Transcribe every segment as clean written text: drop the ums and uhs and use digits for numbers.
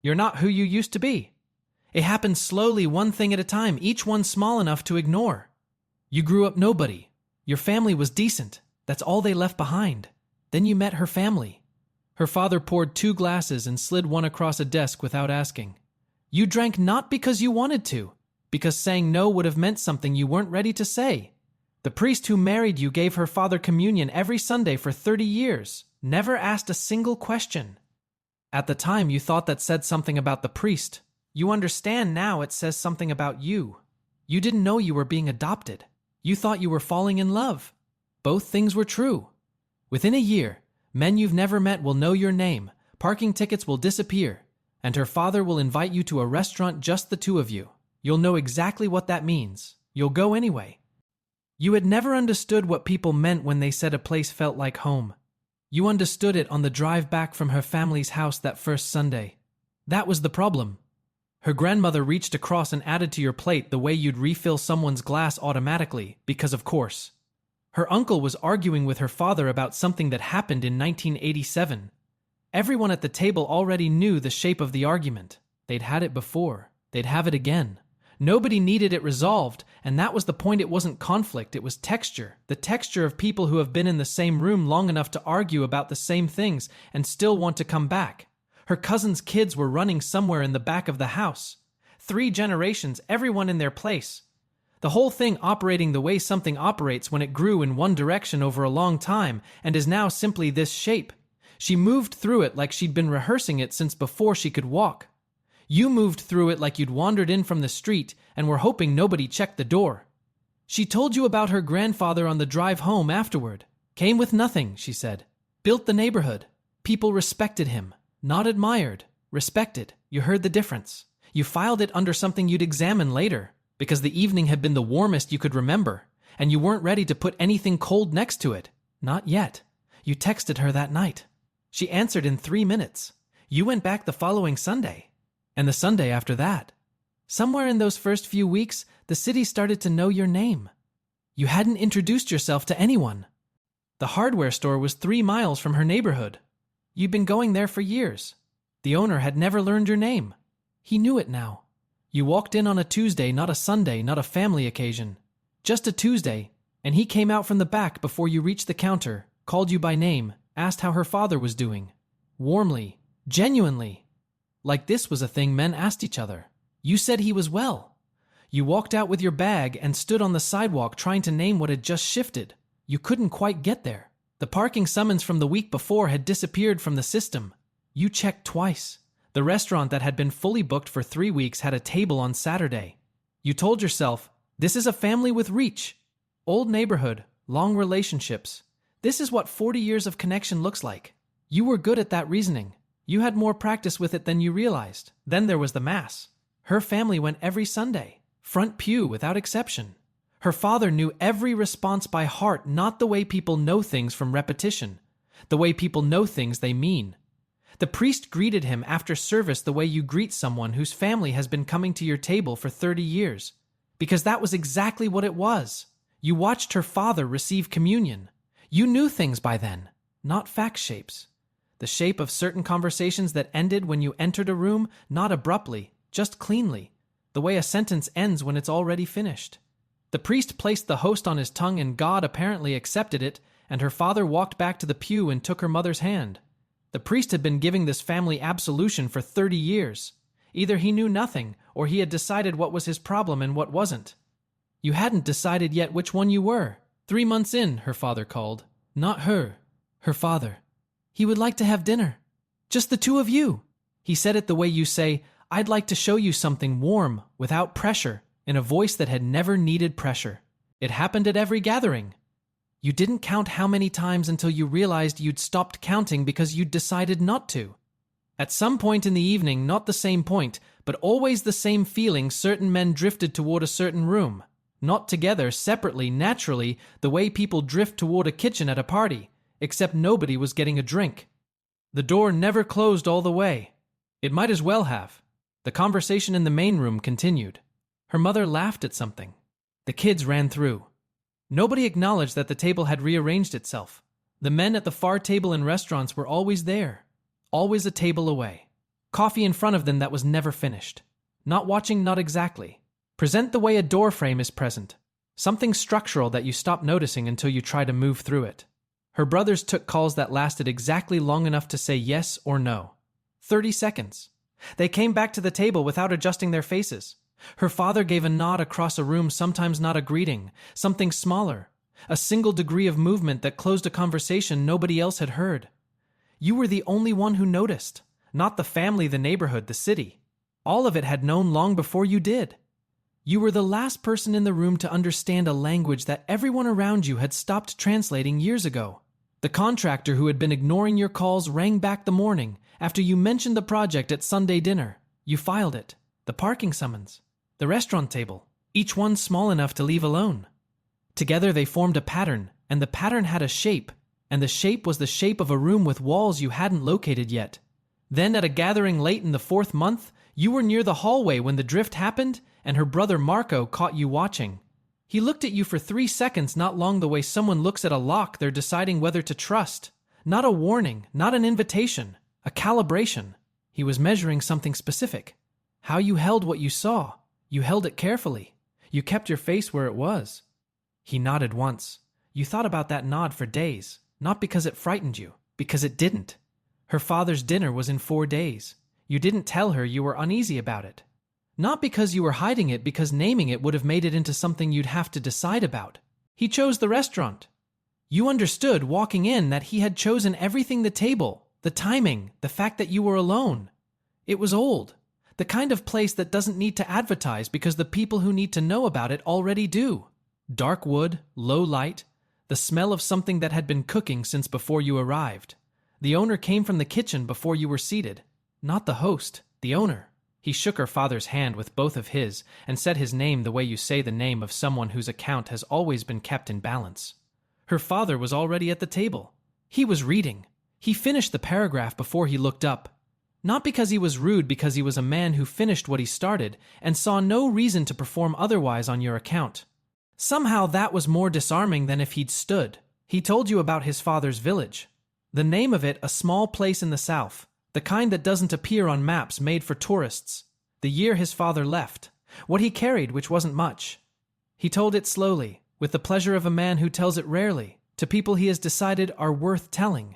You're not who you used to be. It happened slowly, one thing at a time, each one small enough to ignore. You grew up nobody. Your family was decent. That's all they left behind. Then you met her family. Her father poured 2 glasses and slid one across a desk without asking. You drank not because you wanted to, because saying no would have meant something you weren't ready to say. The priest who married you gave her father communion every Sunday for 30 years, never asked a single question. At the time, you thought that said something about the priest. You understand now it says something about you. You didn't know you were being adopted. You thought you were falling in love. Both things were true. Within a year, men you've never met will know your name, parking tickets will disappear, and her father will invite you to a restaurant, just the 2 of you. You'll know exactly what that means. You'll go anyway. You had never understood what people meant when they said a place felt like home. You understood it on the drive back from her family's house that first Sunday. That was the problem. Her grandmother reached across and added to your plate the way you'd refill someone's glass automatically, because of course. Her uncle was arguing with her father about something that happened in 1987. Everyone at the table already knew the shape of the argument. They'd had it before. They'd have it again. Nobody needed it resolved, and that was the point. It wasn't conflict, it was texture. The texture of people who have been in the same room long enough to argue about the same things and still want to come back. Her cousin's kids were running somewhere in the back of the house. 3 generations, everyone in their place. The whole thing operating the way something operates when it grew in one direction over a long time and is now simply this shape. She moved through it like she'd been rehearsing it since before she could walk. You moved through it like you'd wandered in from the street and were hoping nobody checked the door. She told you about her grandfather on the drive home afterward. Came with nothing, she said. Built the neighborhood. People respected him. Not admired. Respected. You heard the difference. You filed it under something you'd examine later, because the evening had been the warmest you could remember, and you weren't ready to put anything cold next to it. Not yet. You texted her that night. She answered in 3 minutes. You went back the following Sunday. And the Sunday after that. Somewhere in those first few weeks, the city started to know your name. You hadn't introduced yourself to anyone. The hardware store was 3 miles from her neighborhood. You'd been going there for years. The owner had never learned your name. He knew it now. You walked in on a Tuesday, not a Sunday, not a family occasion. Just a Tuesday, and he came out from the back before you reached the counter, called you by name, asked how her father was doing. Warmly, genuinely. Like this was a thing men asked each other. You said he was well. You walked out with your bag and stood on the sidewalk trying to name what had just shifted. You couldn't quite get there. The parking summons from the week before had disappeared from the system. You checked twice. The restaurant that had been fully booked for 3 weeks had a table on Saturday. You told yourself, this is a family with reach. Old neighborhood, long relationships. This is what 40 years of connection looks like. You were good at that reasoning. You had more practice with it than you realized. Then there was the mass. Her family went every Sunday. Front pew without exception. Her father knew every response by heart, not the way people know things from repetition. The way people know things they mean. The priest greeted him after service the way you greet someone whose family has been coming to your table for 30 years. Because that was exactly what it was. You watched her father receive communion. You knew things by then, not fact shapes. The shape of certain conversations that ended when you entered a room, not abruptly, just cleanly, the way a sentence ends when it's already finished. The priest placed the host on his tongue and God apparently accepted it, and her father walked back to the pew and took her mother's hand. The priest had been giving this family absolution for 30 years. Either he knew nothing, or he had decided what was his problem and what wasn't. You hadn't decided yet which one you were. 3 months in, her father called. Not her, her father. He would like to have dinner. Just the 2 of you. He said it the way you say, I'd like to show you something warm, without pressure, in a voice that had never needed pressure. It happened at every gathering. You didn't count how many times until you realized you'd stopped counting because you'd decided not to. At some point in the evening, not the same point, but always the same feeling, certain men drifted toward a certain room. Not together, separately, naturally, the way people drift toward a kitchen at a party. Except nobody was getting a drink. The door never closed all the way. It might as well have. The conversation in the main room continued. Her mother laughed at something. The kids ran through. Nobody acknowledged that the table had rearranged itself. The men at the far table in restaurants were always there. Always a table away. Coffee in front of them that was never finished. Not watching, not exactly. Present the way a door frame is present. Something structural that you stop noticing until you try to move through it. Her brothers took calls that lasted exactly long enough to say yes or no. 30 seconds. They came back to the table without adjusting their faces. Her father gave a nod across a room, sometimes not a greeting, something smaller, a single degree of movement that closed a conversation nobody else had heard. You were the only one who noticed, not the family, the neighborhood, the city. All of it had known long before you did. You were the last person in the room to understand a language that everyone around you had stopped translating years ago. The contractor who had been ignoring your calls rang back the morning after you mentioned the project at Sunday dinner. You filed it. The parking summons. The restaurant table. Each one small enough to leave alone. Together they formed a pattern, and the pattern had a shape, and the shape was the shape of a room with walls you hadn't located yet. Then at a gathering late in the 4th month, you were near the hallway when the drift happened, and her brother Marco caught you watching. He looked at you for 3 seconds, not long the way someone looks at a lock they're deciding whether to trust. Not a warning, not an invitation, a calibration. He was measuring something specific. How you held what you saw. You held it carefully. You kept your face where it was. He nodded once. You thought about that nod for days, not because it frightened you, because it didn't. Her father's dinner was in 4 days. You didn't tell her you were uneasy about it. Not because you were hiding it, because naming it would have made it into something you'd have to decide about. He chose the restaurant. You understood walking in that he had chosen everything: the table, the timing, the fact that you were alone. It was old. The kind of place that doesn't need to advertise because the people who need to know about it already do. Dark wood, low light, the smell of something that had been cooking since before you arrived. The owner came from the kitchen before you were seated. Not the host, the owner. He shook her father's hand with both of his and said his name the way you say the name of someone whose account has always been kept in balance. Her father was already at the table. He was reading. He finished the paragraph before he looked up. Not because he was rude, because he was a man who finished what he started and saw no reason to perform otherwise on your account. Somehow that was more disarming than if he'd stood. He told you about his father's village. The name of it, a small place in the south, the kind that doesn't appear on maps made for tourists. The year his father left. What he carried, which wasn't much. He told it slowly, with the pleasure of a man who tells it rarely, to people he has decided are worth telling.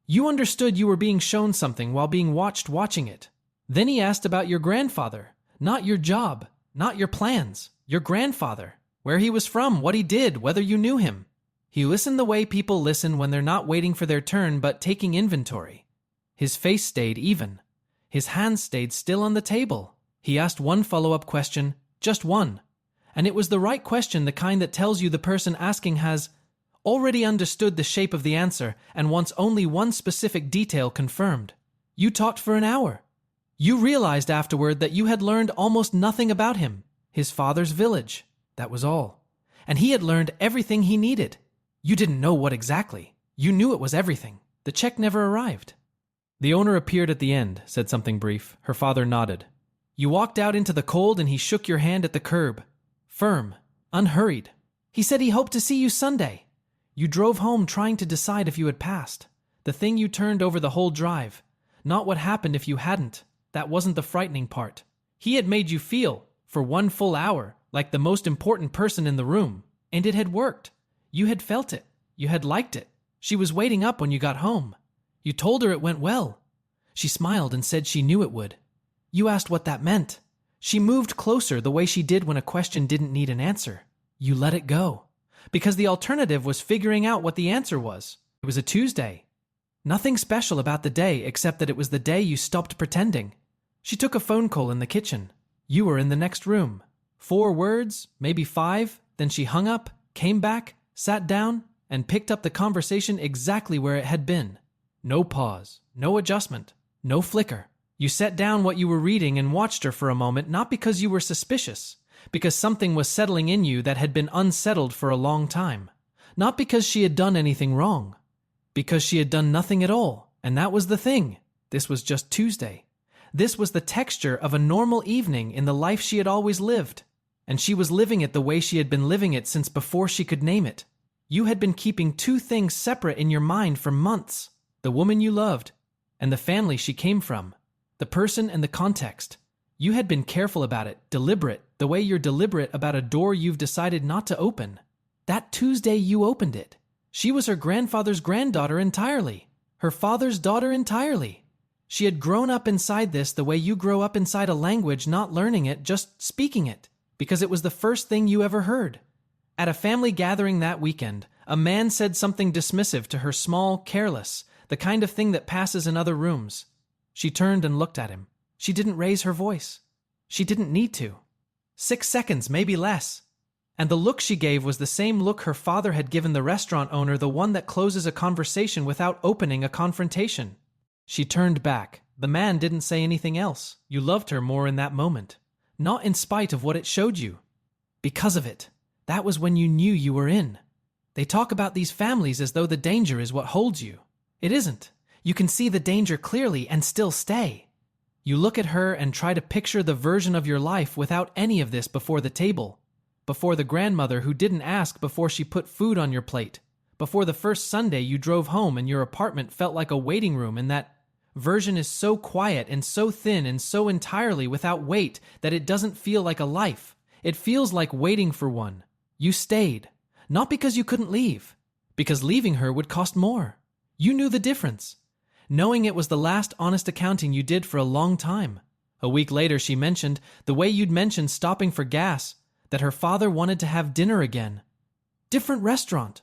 You understood you were being shown something while being watched watching it. Then he asked about your grandfather. Not your job, not your plans. Your grandfather. Where he was from, what he did, whether you knew him. He listened the way people listen when they're not waiting for their turn but taking inventory. His face stayed even. His hands stayed still on the table. He asked one follow-up question, just one. And it was the right question, the kind that tells you the person asking has already understood the shape of the answer and wants only one specific detail confirmed. You talked for an hour. You realized afterward that you had learned almost nothing about him, his father's village. That was all. And he had learned everything he needed. You didn't know what exactly. You knew it was everything. The check never arrived. The owner appeared at the end, said something brief. Her father nodded. You walked out into the cold and he shook your hand at the curb. Firm, unhurried. He said he hoped to see you Sunday. You drove home trying to decide if you had passed. The thing you turned over the whole drive. Not what happened if you hadn't. That wasn't the frightening part. He had made you feel, for 1 full hour, like the most important person in the room. And it had worked. You had felt it. You had liked it. She was waiting up when you got home. You told her it went well. She smiled and said she knew it would. You asked what that meant. She moved closer the way she did when a question didn't need an answer. You let it go. Because the alternative was figuring out what the answer was. It was a Tuesday. Nothing special about the day except that it was the day you stopped pretending. She took a phone call in the kitchen. You were in the next room. 4 words, maybe 5, then she hung up, came back, sat down, and picked up the conversation exactly where it had been. No pause, no adjustment, no flicker. You set down what you were reading and watched her for a moment, not because you were suspicious, because something was settling in you that had been unsettled for a long time. Not because she had done anything wrong, because she had done nothing at all, and that was the thing. This was just Tuesday. This was the texture of a normal evening in the life she had always lived. And she was living it the way she had been living it since before she could name it. You had been keeping 2 things separate in your mind for months. The woman you loved, and the family she came from. the person and the context. You had been careful about it, deliberate, the way you're deliberate about a door you've decided not to open. That Tuesday you opened it. She was her grandfather's granddaughter entirely, her father's daughter entirely. She had grown up inside this the way you grow up inside a language, not learning it, just speaking it, because it was the first thing you ever heard. At a family gathering that weekend, a man said something dismissive to her, small, careless, the kind of thing that passes in other rooms. She turned and looked at him. She didn't raise her voice. She didn't need to. 6 seconds, maybe less. And the look she gave was the same look her father had given the restaurant owner, the one that closes a conversation without opening a confrontation. She turned back. The man didn't say anything else. You loved her more in that moment. Not in spite of what it showed you. Because of it. That was when you knew you were in. They talk about these families as though the danger is what holds you. It isn't. You can see the danger clearly and still stay. You look at her and try to picture the version of your life without any of this before the table. Before the grandmother who didn't ask before she put food on your plate. Before the first Sunday you drove home and your apartment felt like a waiting room, and that version is so quiet and so thin and so entirely without weight that it doesn't feel like a life. It feels like waiting for one. You stayed. Not because you couldn't leave. Because leaving her would cost more. You knew the difference. Knowing it was the last honest accounting you did for a long time. A week later she mentioned, the way you'd mentioned stopping for gas, that her father wanted to have dinner again. Different restaurant.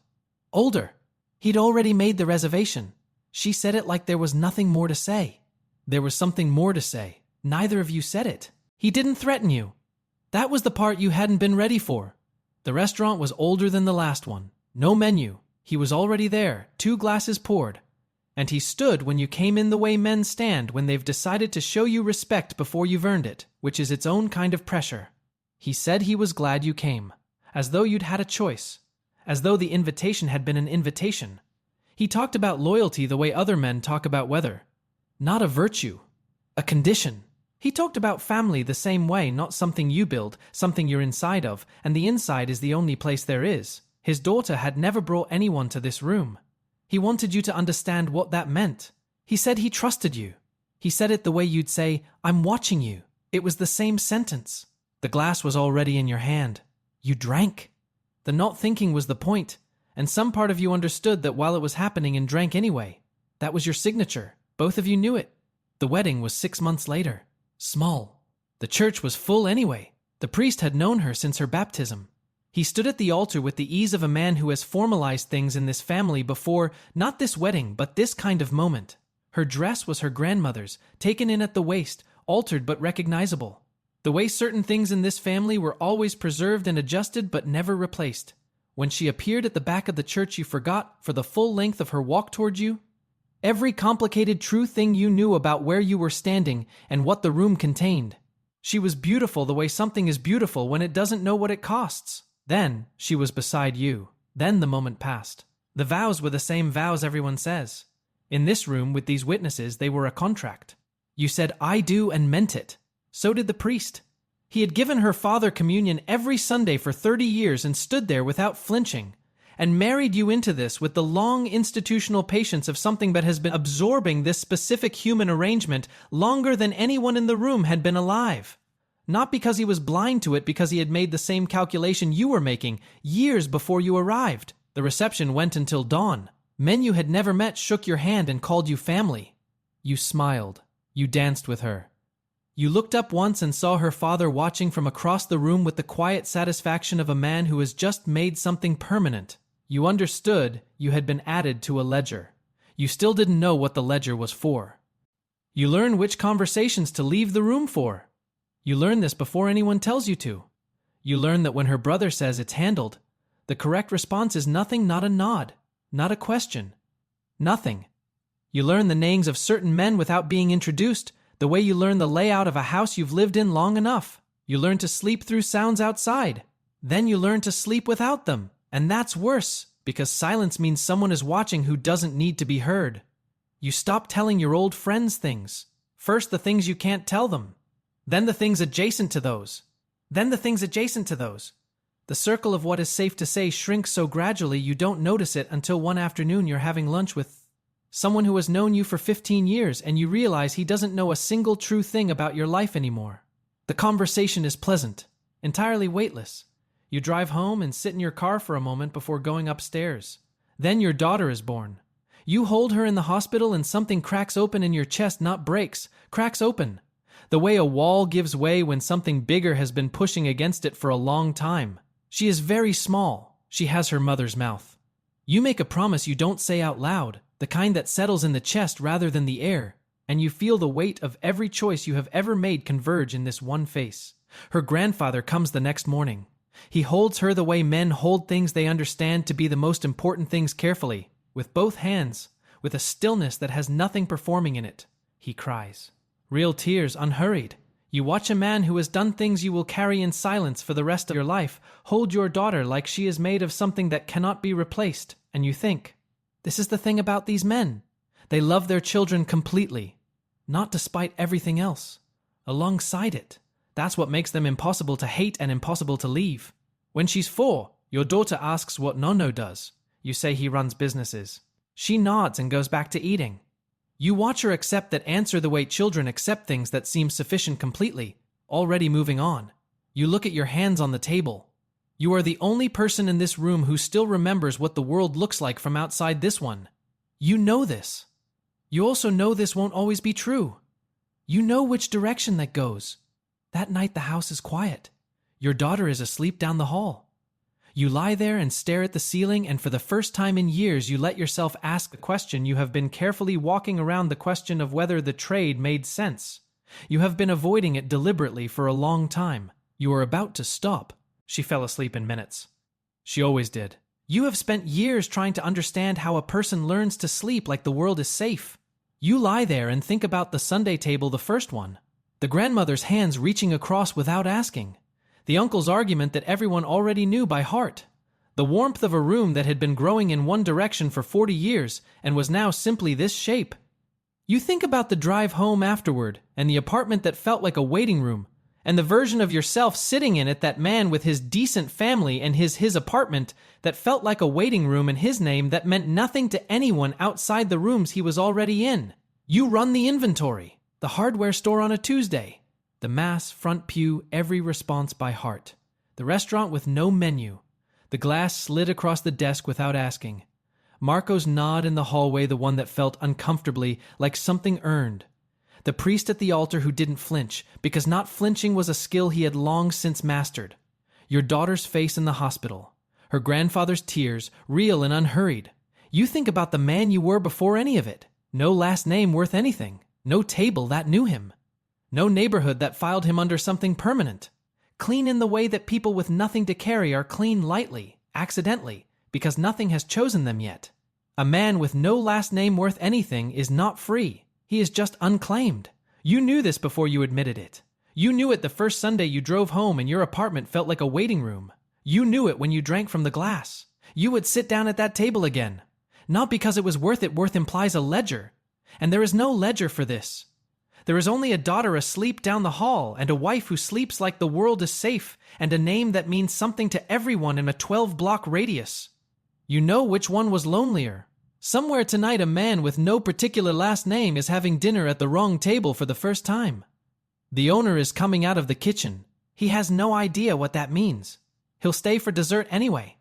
Older. He'd already made the reservation. She said it like there was nothing more to say. There was something more to say. Neither of you said it. He didn't threaten you. That was the part you hadn't been ready for. The restaurant was older than the last one. No menu. He was already there, 2 glasses poured. And he stood when you came in the way men stand when they've decided to show you respect before you've earned it, which is its own kind of pressure. He said he was glad you came, as though you'd had a choice, as though the invitation had been an invitation. He talked about loyalty the way other men talk about weather. Not a virtue, a condition. He talked about family the same way, not something you build, something you're inside of, and the inside is the only place there is. His daughter had never brought anyone to this room. He wanted you to understand what that meant. He said he trusted you. He said it the way you'd say, "I'm watching you." It was the same sentence. The glass was already in your hand. You drank. The not thinking was the point, and some part of you understood that while it was happening and drank anyway. That was your signature. Both of you knew it. The wedding was 6 months later. Small. The church was full anyway. The priest had known her since her baptism. He stood at the altar with the ease of a man who has formalized things in this family before, not this wedding, but this kind of moment. Her dress was her grandmother's, taken in at the waist, altered but recognizable. The way certain things in this family were always preserved and adjusted but never replaced. When she appeared at the back of the church, you forgot, for the full length of her walk toward you, every complicated true thing you knew about where you were standing and what the room contained. She was beautiful the way something is beautiful when it doesn't know what it costs. Then she was beside you. Then the moment passed. The vows were the same vows everyone says. In this room with these witnesses, they were a contract. You said, "I do," and meant it. So did the priest. He had given her father communion every Sunday for 30 years and stood there without flinching, and married you into this with the long institutional patience of something that has been absorbing this specific human arrangement longer than anyone in the room had been alive. Not because he was blind to it, because he had made the same calculation you were making years before you arrived. The reception went until dawn. Men you had never met shook your hand and called you family. You smiled. You danced with her. You looked up once and saw her father watching from across the room with the quiet satisfaction of a man who has just made something permanent. You understood you had been added to a ledger. You still didn't know what the ledger was for. You learn which conversations to leave the room for. You learn this before anyone tells you to. You learn that when her brother says it's handled, the correct response is nothing, not a nod, not a question. Nothing. You learn the names of certain men without being introduced, the way you learn the layout of a house you've lived in long enough. You learn to sleep through sounds outside. Then you learn to sleep without them. And that's worse, because silence means someone is watching who doesn't need to be heard. You stop telling your old friends things. First the things you can't tell them. Then the things adjacent to those. Then the things adjacent to those. The circle of what is safe to say shrinks so gradually you don't notice it until one afternoon you're having lunch with Someone who has known you for 15 years and you realize he doesn't know a single true thing about your life anymore. The conversation is pleasant, entirely weightless. You drive home and sit in your car for a moment before going upstairs. Then your daughter is born. You hold her in the hospital and something cracks open in your chest, not breaks, cracks open. The way a wall gives way when something bigger has been pushing against it for a long time. She is very small. She has her mother's mouth. You make a promise you don't say out loud, the kind that settles in the chest rather than the air, and you feel the weight of every choice you have ever made converge in this one face. Her grandfather comes the next morning. He holds her the way men hold things they understand to be the most important things carefully, with both hands, with a stillness that has nothing performing in it. He cries. Real tears, unhurried. You watch a man who has done things you will carry in silence for the rest of your life hold your daughter like she is made of something that cannot be replaced, and you think, this is the thing about these men. They love their children completely, not despite everything else. Alongside it, that's what makes them impossible to hate and impossible to leave. When she's 4, your daughter asks what Nono does. You say he runs businesses. She nods and goes back to eating. You watch her accept that answer the way children accept things that seem sufficient completely, already moving on. You look at your hands on the table. You are the only person in this room who still remembers what the world looks like from outside this one. You know this. You also know this won't always be true. You know which direction that goes. That night the house is quiet. Your daughter is asleep down the hall. You lie there and stare at the ceiling, and for the first time in years you let yourself ask the question you have been carefully walking around, the question of whether the trade made sense. You have been avoiding it deliberately for a long time. You are about to stop. She fell asleep in minutes. She always did. You have spent years trying to understand how a person learns to sleep like the world is safe. You lie there and think about the Sunday table, the first one. The grandmother's hands reaching across without asking. The uncle's argument that everyone already knew by heart. The warmth of a room that had been growing in one direction for 40 years and was now simply this shape. You think about the drive home afterward and the apartment that felt like a waiting room, and the version of yourself sitting in it, that man with his decent family and his apartment that felt like a waiting room in his name that meant nothing to anyone outside the rooms he was already in. You run the inventory, the hardware store on a Tuesday, the mass front pew, every response by heart, the restaurant with no menu, the glass slid across the desk without asking, Marco's nod in the hallway, the one that felt uncomfortably like something earned, the priest at the altar who didn't flinch, because not flinching was a skill he had long since mastered. Your daughter's face in the hospital. Her grandfather's tears, real and unhurried. You think about the man you were before any of it. No last name worth anything. No table that knew him. No neighborhood that filed him under something permanent. Clean in the way that people with nothing to carry are clean lightly, accidentally, because nothing has chosen them yet. A man with no last name worth anything is not free. He is just unclaimed. You knew this before you admitted it. You knew it the first Sunday you drove home and your apartment felt like a waiting room. You knew it when you drank from the glass. You would sit down at that table again. Not because it was worth it. Worth implies a ledger. And there is no ledger for this. There is only a daughter asleep down the hall and a wife who sleeps like the world is safe and a name that means something to everyone in a 12-block radius. You know which one was lonelier. Somewhere tonight a man with no particular last name is having dinner at the wrong table for the first time. The owner is coming out of the kitchen. He has no idea what that means. He'll stay for dessert anyway.